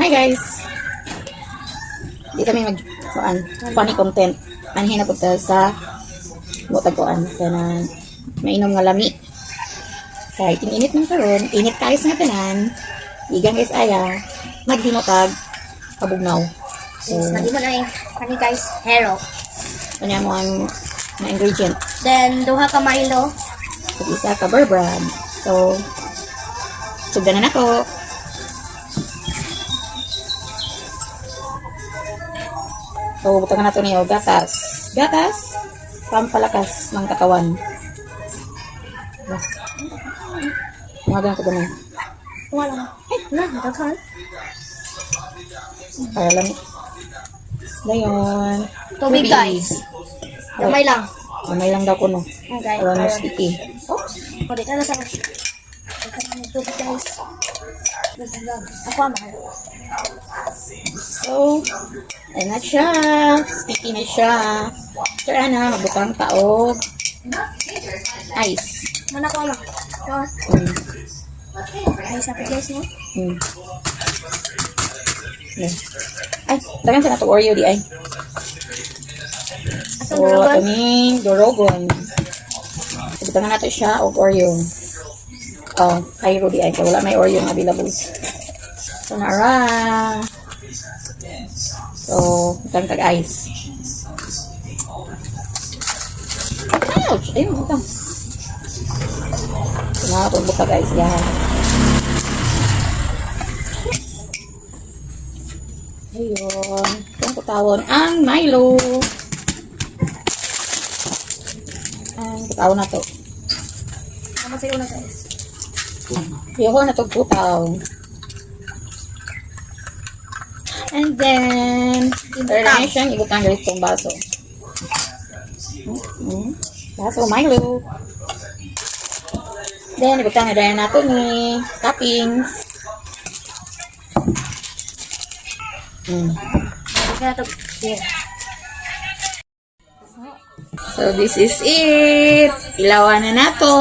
Hi guys! Di kami funny content. Anhin na punta sa butagkuan. Kaya na mainom nga lami. Kaya itinginit ng karon, init kayo sa tanan. Igang guys aya, magdinotag, kabugnaw. So, Nagimo na yung kani guys, hero. kanya mo ang na ingredient. Then, duha ka Milo. At isa ka bear brand. So, sugdan na nako. So, butangan nato niyo gatas. Gatas, pampalakas ng katawan. Umaga ko ganun. Wala. Ay, nagdakan. Para lang. Ngayon. Tubig guys. Gamay lang. Gamay lang daw ko no. Okay. Para mas sticky. Oops. O, dito na sa tubig guys. Ako mahal. So, ayun na siya. Sticky na siya. Tara na, magbutang taog. Ice. Mana ko ama. Ay, sabi guys no? Ay, tagan sa nato Oreo di ay. Asang So, dorogan? kaming dorogon. Butangan nato siya og Oreo. Oh, Cairo di ay. Kaya wala may Oreo nga available. So, nara. So, butang tag-ice. Ouch! Ayun, butang. So, nakapagbuka guys. Yan. Ayun. Itong kutawon ang Milo. Ang kutawon na to. Ano sa'yo na guys? Ayoko na itong kutaw. And then, na siyang ibutang galit itong baso. Baso Milo. Then, ibutang na rin nato ni toppings. Kaya ito. Yeah. So, this is it. Ilawan na nato.